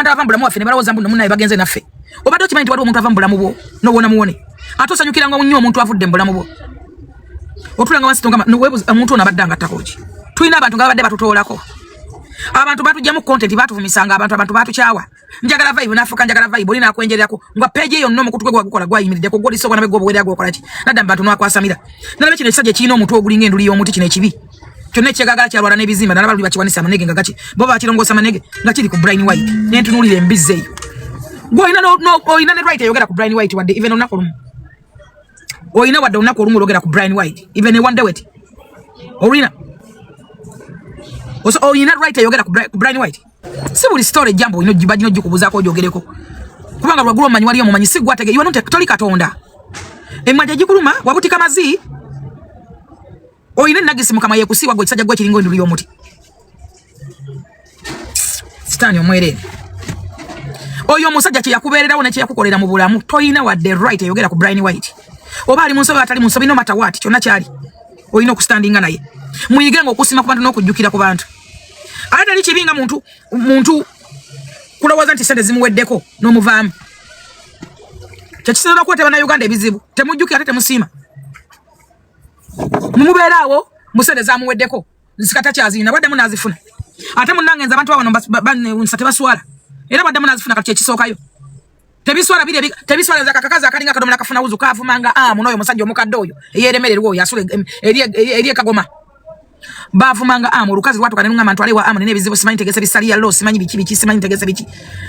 abantu avambula mu afene balawoza mbu munnaye bagenze naffe obadde okimanyi nti waliwo omuntu avambula mu bo nobona muwone ate osanyukiranga nnyo omuntu avudde mbulamu bo otulanga wansi tonga omuntu ono abadde angattakoki tulina abantu nga babadde batutoolako abantu batujjamu content batuvumisanga abantu batukyawa njagala vibe nafuka njagala vibe olina akwenjerako nga page eyo nno mukutu gwe gwagukola gwayimiridde ko goli soko nabe gobwera gwokola ki nadda bantu nakwasamira nalabe kino ekisajja kiina omuntu ogulinga enduli y'omuti kino ekibi kyonna ekyagagala kyalwala n'ebizimba nalaba luli bakiwanisa amanege nga gaki bo bakirongoosa amanege nga kiri ku Brian White nentunuulira embizze eyo oyina ne right eyogera ku Brian White wadde even olunaku olumu oyina wadde olunaku olumu olwogera ku Brian White even one day wet olina oyina right eyogera ku Brian White si buli story jambo oyina ojibagino gikubuzaako ogyogereko kubanga lwagulu omanyi waliyo mumanyi si gwatege you are toli katonda emwaja gikuluma wabutika mazi oyina nagisi mukama yekusiwa gwe kisajja gwe kiringo enduli y'omuti sitani omwerere oyo omusajja kyeyakubeererawo nekyeyakukolera mu bulamu toyina wadde right eyogera ku Brian White oba ali mu nsobi atali mu nsobi no matter what kyonna kyali oyina okustandinga naye muyigenga okusima ku bantu n'okujjukira ku bantu ate tali kibinga muntu kulowooza nti sente zimuweddeko n'omuvaamu kyekisobola kweteba na Uganda ebizibu temujjukira ate temusiima mumubeeraawo mu sente zamuweddeko zikatakyazirina baddemu nazifuna ate munnange nze abantu babansa tebaswala era baddemu nazifuna kati kyekisookayo tebiswala tebiswala zakakakazi akalinga kadomera kafuna wuzu kavumanga muno oyo musajja omukadde oyo eyeremererwa oyo asule eri ekagoma bavumanga olukazi lwatuka nenunga abantu alewa nene ebizibu simanyi tegese bisaliya lo simanyi biki simanyi tegese biki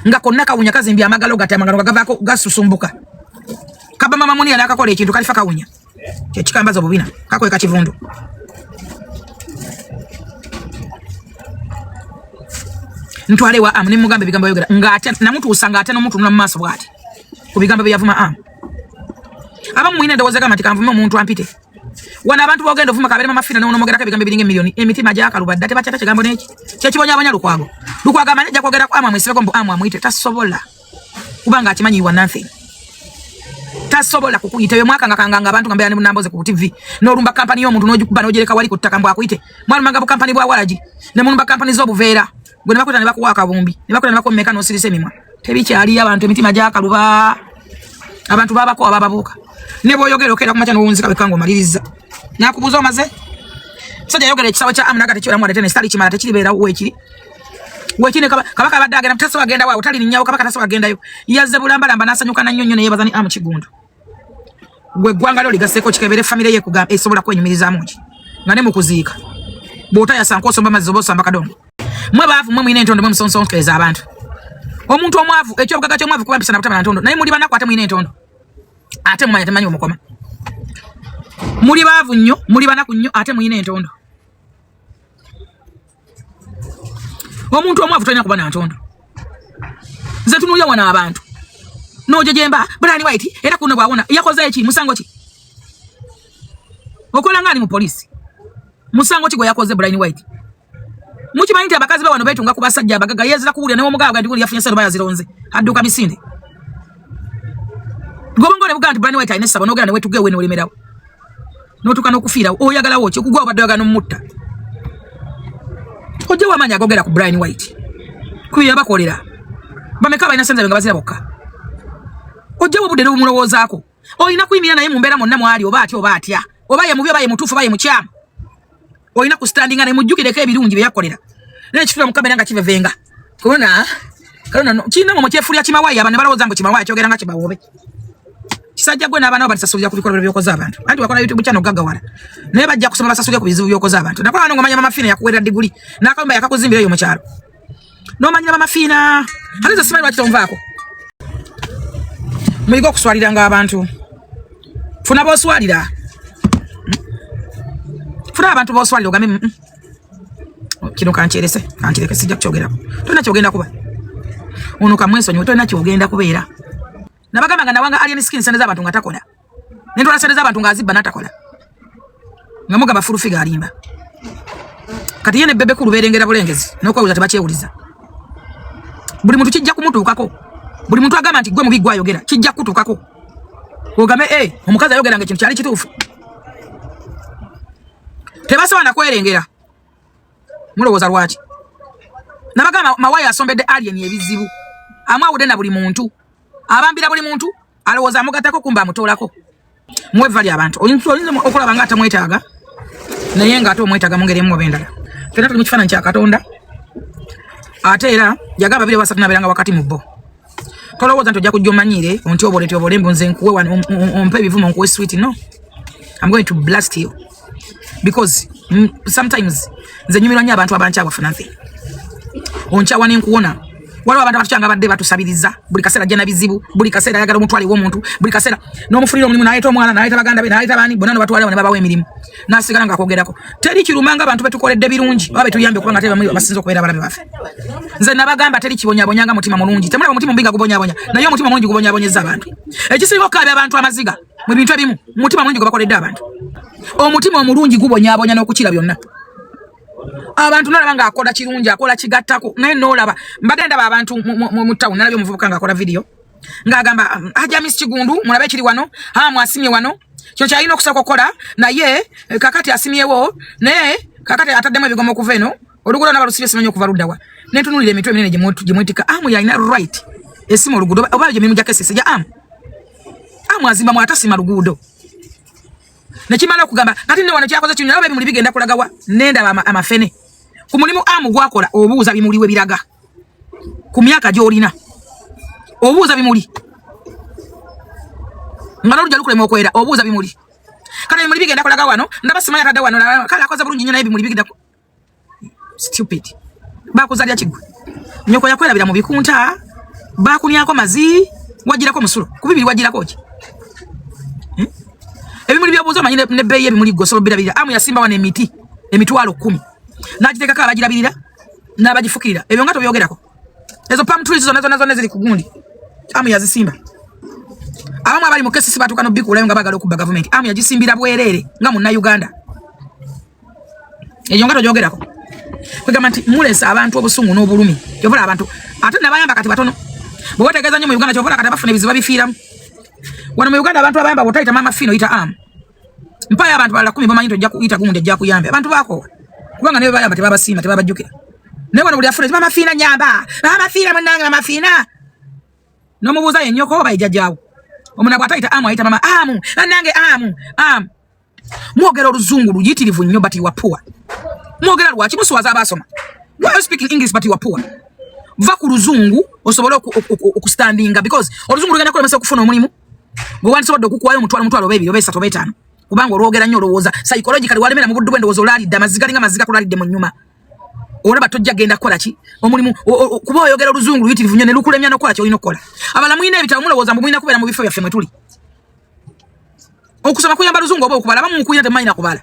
nga konna kawunya kazimbi amagalo gati amagalo gavako gasusumbuka kaba mama muni alakakola ekintu kalifa kawunya kyekikambaza obubina kakweka kivundu ntwalewa ne mugambe bigambo yogera ngate namuntu usanga ate nomuntu na maso bwati kubigambo byavuma abamu mwine ndowoza kama tikamvuma omuntu ampite wana abantu bogenda ovuma kabere mama fina nono mogera kabigambo biringe milioni emitima gyakalu badde bachata kigambo neki kyekibonya abanya lukwago manaja kwogera kwa mwesebe kombo mwite tasobola kubanga akimanyi wa nothing tasobola kukuyita yo mwaka ngakanga abantu ngambya ne munamboze ku TV n'olumba company y'omuntu n'ojikuba n'ogereka wali ku ttaka mbu akuyite mwalumanga bu company bwa walaji ne munumba company z'obuveera gwe nabakwita ne bakuwa akabumbi ne bakwita ne bakomeka n'osirise emimwa tebikyali abantu emitima gyakaluba abantu babako abababuuka ne boyogera okera kumacha n'owunzika bekango maliriza nakubuza omaze sajja yogera ekisawo kya amuna gati kyora mwalete ne stali kimala tekiribeera wekine kabaka badde agenda mutaso agenda wa utali ninyawo kabaka taso agendayo yazze bulambalamba nasanyuka na nnyonnyo ne yebazani amukigundu gwe gwanga lyo ligaseko kikebere family ye kugamba esobola kwenyumiriza mungi nga ne mukuziika bota yasanko somba mazizo bosamba kadongo mwe baavu mwe mwine entondo mwe musonsonkereza abantu omuntu omwavu ekyo bugaga kyo mwavu kubambisa na butama ntondo naye muli banako ate mwine entondo ate mumanya temanyi omukoma muli baavu nnyo muli banako nnyo ate mwine entondo omuntu omwavu tolina kuba na ntondo nze tunulya wana abantu nojejemba Brian White era kuno bwawona yakoze eki musango ki okola ngani mu police musango ki gwe yakoze Brian White mukimanyi nti abakazi bawano betunga kubasajja abagaga yezira kuwulira ne omugaga ndi kuli yafunye sero bayazironze adduka bisinde gobongole buganti Brian White ayine sabo nogera ne wetuge we ne olimerawo notuka nokufiira oyagala woche kugwa obadde oyagala nomutta oje wamanya agogera ku Brian White kuya bakolera bameka balina senza benga bazira bokka oje wabude n'omulowoozaako oyina kuyimira naye mu mbeera monna mwali oba atya oba ye mubi oba ye mutuufu oba ye mukyama oyina ku standinga naye mujjukireko ebirungi bye yakolera naye kifuna mu kamera nga kivevenga kubona kalona kina mu kyefulya kimawayi abantu balowooza mbu kimawayi kyogera nga kibawobe kisajja gwe n'abaana basasulira ku bikolwa by'okoza abantu anti wakola YouTube channel gaggawala naye bajja kusoma basasulira ku bizibu by'okoza abantu nakola ngo manya mama fina yakuwera diguli n'akamba yakakuzimbira eyo mu kyalo n'omanya mama fina ate ze simanyi lwaki tonvaako muyiga okuswaliranga abantu funa booswalira funa abantu booswalira ogambe kino kankireke sijja kukyogerako tolina kyogenda kuba ono kamwensonyi tolina kyogenda kubeera nabagamba nga nawanga alien skin sente z'abantu nga takola nentwala sente z'abantu nga azibba natakola nga mugamba fulu figa alimba kati yene bebe kulu berengera bulengezi n'okwewuza tebakyewuliza buli muntu kijja kumutuukako buli muntu agamba nti gwe mubi gwe ayogera kijja kutuukako ogambe omukazi ayogera nga ekintu kyali kituufu tebasobola nakwerengera mulowooza lwaki nabagamba mawaya asombedde alien ebizibu amawude na buli muntu abambira buli muntu alowooza amugatako kumba amutoolako mwevali abantu oyinza okulaba nga atamwetaaga naye nga ate omwetaaga mu ngeri emu oba endala fena tuli mu kifaananyi kya Katonda ate era yagamba 2 basatu nabeeranga wakati mu bo tolowooza nti ojja kujja omanyire ontyobole mbunze nkuwe wano ompe ebivumo nkuwe sweet no I'm going to blast you because sometimes nze nyumirwa nnyo abantu abankyawafu nothing onkyawa nenkuwona waliwo abantu abatukyanga badde batusabiriza buli kaseera ajja na bizibu buli kaseera ayagala omutwale w'omuntu buli kaseera n'omufulira omulimu n'ayita omwana n'ayita baganda be n'ayita baani bonna batwala ne babawa emirimu n'asigala ng'akwogerako teri kirumanga abantu betukoledde birungi oba betuyambe okubanga ate bamwe basinza okubeera abalabe baffe nze nabagamba teri kibonyabonyanga mutima mulungi temulaba omutima omubi nga gubonyabonya naye omutima mulungi gubonyabonyeza abantu ekisinga okukaabya abantu amaziga mu bintu ebimu omutima mulungi gwe bakoledde abantu omutima omulungi gubonyabonya n'okukira byonna abantu nalaba nga akola kirungi akola kigattako naye nolaba mbadde ndaba abantu mu town nalabye omuvubuka nga akola video ng'agamba Hajja Miss Kigundu mulabe kiri wano mwasimye wano kyo kyalina okusooka okukola naye kakati asimyewo naye kakati ataddemu ebigomo okuva eno oluguudo nabalusibye simanyi okuva luddawa netunuulira emitwe eminene gye mwetika yalina right esima oluguudo oba gye mirimu gya kesisi gya azimba mwatasima luguudo nekimala okugamba kati newano kyakoze kinywa oba ebimuli bigenda kulagawa nendaba amafene ku mulimu gwakola obuuza bimuli we biraga ku myaka gy'olina obuuza bimuli nga n'olujja lukulema okwera obuuza bimuli kati ebimuli bigenda kulaga wano ndaba simanyi atadde wano kale akoze bulungi nnyo naye ebimuli bigenda stupid bakuzalya kigwe nyoko yakwerabira mu bikunta bakunyako mazi wagirako musulo ku bibiri wagirako ki ebimuli byabuuza omanyi nebbeeyi ebimuli gwe birabirira yasimba wano emitwalo 10 n'agiteekako abagirabirira n'abagifukirira ebyo nga tobyogerako ezo palm trees zonna ziri ku gundi yazisimba abamu abali mu kesisi batuuka n'obbikuulayo nga bagala okubba gavumenti yagisimbira bwereere nga munnayuganda ebyo nga togyogerako kwegamba nti mulesa abantu obusungu n'obulumi kyovola abantu ate nabayamba kati batono bwe wetegeeza nnyo mu Uganda kyovola kati abafuna ebizibu babifiiramu wano mu Uganda abantu abayamba bw'otayita maama fino oyita mpayo abantu balala 10 bamanyi nti ojja kuyita gundi ejja kuyambe abantu baakoowa kubanga ne bwe bayamba tebabasiima tebabajjukira naye wano buli afuna maama fiina nyamba maama fiina munnange maama fiina n'omubuuza ye nnyoko oba ejjajjaawo omuna bw'atayita ayita maama munnange mwogera oluzungu luyitirivu nnyo but you are poor mwogera lwaki muswaza abaasoma why are you speaking English but you are poor va ku luzungu osobole okustandinga because oluzungu lugenda kulemesa okufuna omulimu gwe wandisobodde okukuwayo omutwalo oba 2 oba 3 oba 5 kubanga olwogera nnyo olowooza psychologically walemera mu buddu bwe ndowooza olaalidde amaziga linga amaziga kulalidde mu nnyuma olaba tojja genda kukola ki omulimu kuba oyogera oluzungu luyitirivu nnyo ne lukulemya n'okukola kyolina okukola abala mwina ebitabo mulowooza mbu mwina kubeera mu bifo byaffe mwe tuli okusoma kuyamba luzungu oba okubala abamu mukuyina temumanyi kubala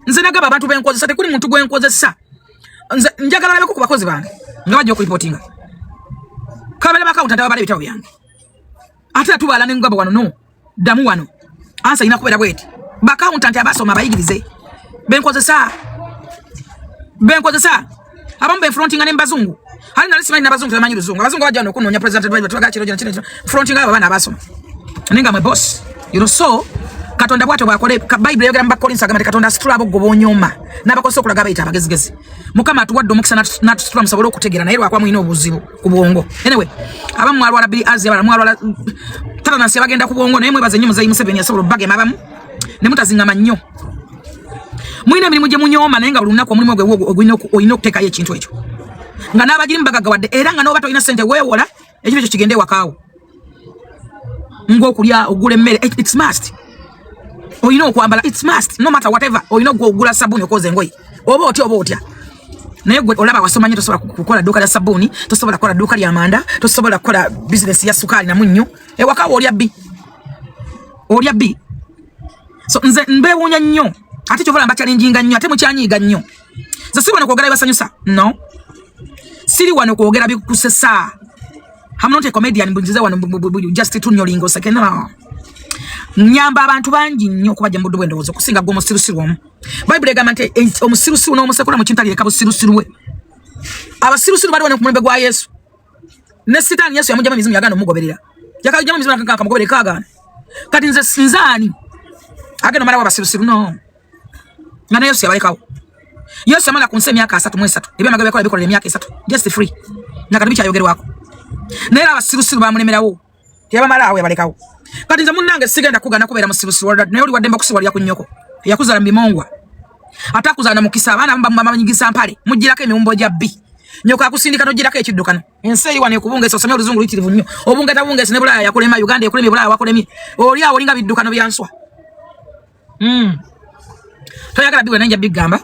nze nagamba abantu benkozesa tekuli muntu gwenkozesa nze njagala labeko ku bakozi bange nga bajja okuripotinga kabale bakawunta ababala ebitabo byange ate atubala nengamba wano no damu wano ansa ina kubeera bweti bakawunta abasoma abayigirize benkozesa abamu benfrontinga nembazungu hali nalisimanyi nabazungu tebamanyi luzungu abazungu bajja nokunoonya president batubaga kiro kino frontinga abo baana abasoma nenga mwe boss so Katonda bwato bwakole Bible yogera mba Collins agamba Katonda asitula abo gobonyoma nabakoso okulaga abayita abagezigezi mukama atuwadde omukisa natutula musobola okutegeera naye lwakwa mwina obuzibu ku bwongo anyway abamu mwalwala bili azi abala mwalwala tatanansi abagenda ku bwongo naye mwebaze nnyo muzayi Museveni yasobola obbagema abamu ne mutazingama nnyo mwina emirimu gye munyooma naye nga buli lunaku omulimu gwe olina okuteekayo ekintu ekyo nga n'abagirimu bagagawadde era nga n'oba tolina ssente weewola ekintu ekyo kigende ewakaawo ng'okulya ogula emmere it's must oyina okwambala it's must no matter whatever oyina ogula sabuni okoze engoyi oba otya naye gwe olaba wasoma nnyo tosobola kukola dduuka lya sabuni tosobola kukola dduuka lya manda tosobola kukola bizinesi ya sukaali na munnyo ewakaawo olya bbi so nze mbeewuunya nnyo ate kyovola mbacyalenjinga nnyo ate mukyanyiiga nnyo nze si wano kwogera bibasanyusa no siri wano kwogera bikusesa I'm not a comedian mbunzize wano just tunyolingo sekena nyamba abantu bangi nnyo okubajja mu buddu bw'endowooza okusinga gwe omusirusiru omu Bible egamba nti omusirusiru n'omusekula mu kintu alireka busirusiru we abasirusiru bali wano ku mulembe gwa Yesu ne sitaani Yesu yamugyamu emizimu yagaana omugoberera yakagyamu emizimu akamugobere kaagaana kati nze sinzaani agenda omalawo abasirusiru no nga ne Yesu yabalekawo Yesu yamala ku nsi emyaka 33 ebyamagero byakola bikolera emyaka 3 just free nakati bikyayogerwako Naye abasirusiru bamulemerawo. Tiyabamala awe balekawo. Kati nze munnange sigenda kugana kubeera musirusiru wadde naye oli wadde mbakusibwa ku nnyoko. Yakuzala mbimongwa. Atakuzala mukisa abaana bamanyigisa mpale. Mujjirako emiwumbo gya bbi. Nyoka akusindika nojjirako ekiddukano. Ensi eri wano ekubungeesa osomye oluzungu luyitirivu nnyo. Obungeeta bungeesa ne Bulaaya yakulema, Uganda ekulema, Bulaaya wakulemye. Oli awo olinga biddukano bya nswa. Toyagala biwe nenja bigamba.